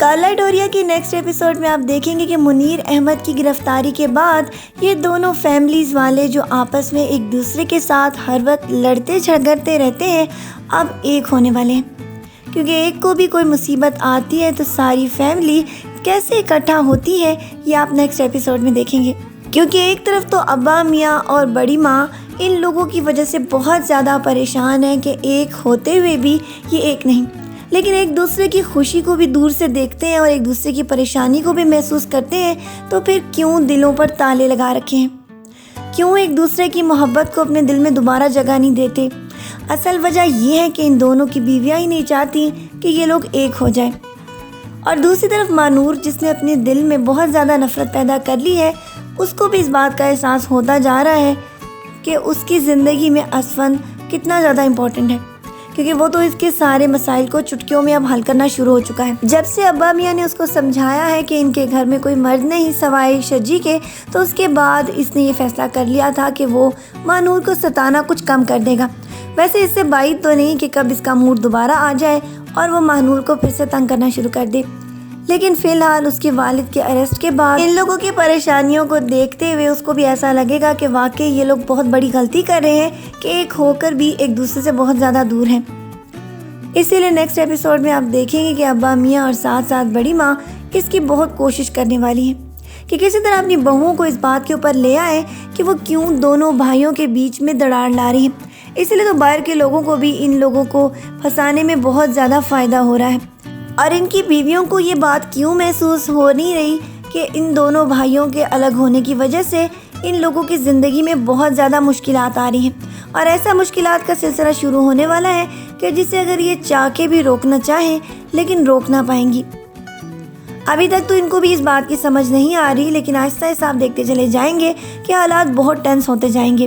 کالا ڈوریا کی next episode میں آپ دیکھیں گے کہ منیر احمد کی گرفتاری کے بعد یہ دونوں فیملیز والے جو آپس میں ایک دوسرے کے ساتھ ہر وقت لڑتے جھگڑتے رہتے ہیں اب ایک ہونے والے ہیں، کیونکہ ایک کو بھی کوئی مصیبت آتی ہے تو ساری فیملی کیسے اکٹھا ہوتی ہے یہ آپ نیکسٹ ایپیسوڈ میں دیکھیں گے، کیونکہ ایک طرف تو ابا میاں اور بڑی ماں ان لوگوں کی وجہ سے بہت زیادہ پریشان ہیں کہ ایک ہوتے ہوئے بھی یہ ایک نہیں، لیکن ایک دوسرے کی خوشی کو بھی دور سے دیکھتے ہیں اور ایک دوسرے کی پریشانی کو بھی محسوس کرتے ہیں، تو پھر کیوں دلوں پر تالے لگا رکھے ہیں؟ کیوں ایک دوسرے کی محبت کو اپنے دل میں دوبارہ جگہ نہیں دیتے؟ اصل وجہ یہ ہے کہ ان دونوں کی بیویاں ہی نہیں چاہتی کہ یہ لوگ ایک ہو جائیں، اور دوسری طرف مانور جس نے اپنے دل میں بہت زیادہ نفرت پیدا کر لی ہے، اس کو بھی اس بات کا احساس ہوتا جا رہا ہے کہ اس کی زندگی میں اسفند کتنا زیادہ امپورٹنٹ ہے، کیونکہ وہ تو اس کے سارے مسائل کو چٹکیوں میں اب حل کرنا شروع ہو چکا ہے۔ جب سے ابا میاں نے اس کو سمجھایا ہے کہ ان کے گھر میں کوئی مرد نہیں سوائے شجی کے، تو اس کے بعد اس نے یہ فیصلہ کر لیا تھا کہ وہ مانور کو ستانا کچھ کم کر دے گا۔ ویسے اس سے بعید تو نہیں کہ کب اس کا موڈ دوبارہ آ جائے اور وہ مانور کو پھر سے تنگ کرنا شروع کر دے، لیکن فی الحال اس کے والد کے اریسٹ کے بعد ان لوگوں کی پریشانیوں کو دیکھتے ہوئے اس کو بھی ایسا لگے گا کہ واقعی یہ لوگ بہت بڑی غلطی کر رہے ہیں کہ ایک ہو کر بھی ایک دوسرے سے بہت زیادہ دور ہیں۔ اسی لیے نیکسٹ ایپیسوڈ میں آپ دیکھیں گے کہ ابا میاں اور ساتھ ساتھ بڑی ماں اس کی بہت کوشش کرنے والی ہیں کہ کسی طرح اپنی بہوؤں کو اس بات کے اوپر لے آئے کہ وہ کیوں دونوں بھائیوں کے بیچ میں دراڑ لا رہی ہیں۔ اسی لیے تو باہر کے لوگوں کو بھی ان لوگوں کو پھنسانے میں بہت زیادہ فائدہ ہو رہا ہے، اور ان کی بیویوں کو یہ بات کیوں محسوس ہو نہیں رہی کہ ان دونوں بھائیوں کے الگ ہونے کی وجہ سے ان لوگوں کی زندگی میں بہت زیادہ مشکلات آ رہی ہیں، اور ایسا مشکلات کا سلسلہ شروع ہونے والا ہے کہ جسے اگر یہ چاہ کے بھی روکنا چاہیں لیکن روک نہ پائیں گی۔ ابھی تک تو ان کو بھی اس بات کی سمجھ نہیں آ رہی، لیکن آہستہ آہستہ آپ دیکھتے چلے جائیں گے کہ حالات بہت ٹینس ہوتے جائیں گے۔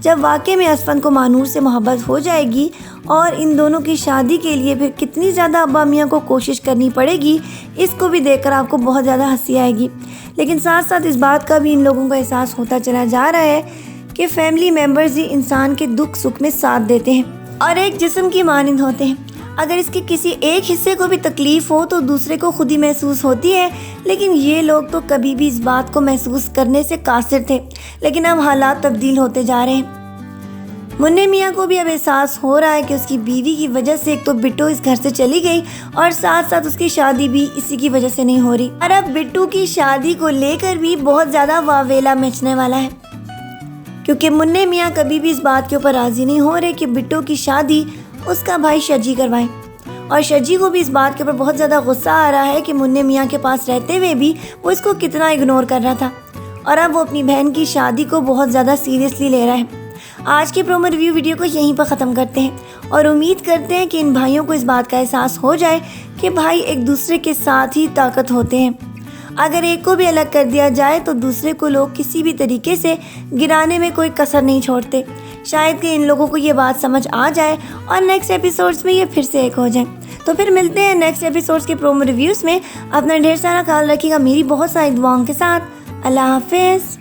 جب واقعے میں اسفند کو مانور سے محبت ہو جائے گی اور ان دونوں کی شادی کے لیے پھر کتنی زیادہ ابا میاں کو کوشش کرنی پڑے گی، اس کو بھی دیکھ کر آپ کو بہت زیادہ ہنسی آئے گی، لیکن ساتھ ساتھ اس بات کا بھی ان لوگوں کو احساس ہوتا چلا جا رہا ہے کہ فیملی ممبرز ہی انسان کے دکھ سکھ میں ساتھ دیتے ہیں اور ایک جسم کی مانند ہوتے ہیں۔ اگر اس کے کسی ایک حصے کو بھی تکلیف ہو تو دوسرے کو خود ہی محسوس ہوتی ہے، لیکن یہ لوگ تو کبھی بھی اس بات کو محسوس کرنے سے قاصر تھے، لیکن اب حالات تبدیل ہوتے جا رہے ہیں۔ منی میاں کو بھی اب احساس ہو رہا ہے کہ اس کی بیوی کی وجہ سے ایک تو بٹو اس گھر سے چلی گئی اور ساتھ ساتھ اس کی شادی بھی اسی کی وجہ سے نہیں ہو رہی، اور اب بٹو کی شادی کو لے کر بھی بہت زیادہ واویلا مچنے والا ہے، کیونکہ منی میاں کبھی بھی اس بات کے اوپر راضی نہیں ہو رہے کہ بٹو کی شادی اس کا بھائی شجی کروائے، اور شجی کو بھی اس بات کے اوپر بہت زیادہ غصہ آ رہا ہے کہ منی میاں کے پاس رہتے ہوئے بھی وہ اس کو کتنا اگنور کر رہا تھا، اور اب وہ اپنی بہن کی شادی کو بہت زیادہ سیریسلی لے رہا ہے۔ آج کی پرومو ریویو ویڈیو کو یہیں پر ختم کرتے ہیں اور امید کرتے ہیں کہ ان بھائیوں کو اس بات کا احساس ہو جائے کہ بھائی ایک دوسرے کے ساتھ ہی طاقت ہوتے ہیں۔ اگر ایک کو بھی الگ کر دیا جائے تو دوسرے کو لوگ کسی بھی طریقے سے گرانے میں کوئی کسر نہیں چھوڑتے۔ شاید کہ ان لوگوں کو یہ بات سمجھ آ جائے اور نیکسٹ ایپیسوڈز میں یہ پھر سے ایک ہو جائیں۔ تو پھر ملتے ہیں نیکسٹ ایپیسوڈز کے پرومو ریویوز میں۔ اپنا ڈھیر سارا خیال رکھیے گا میری بہت ساری دعاؤں کے ساتھ۔ اللہ حافظ۔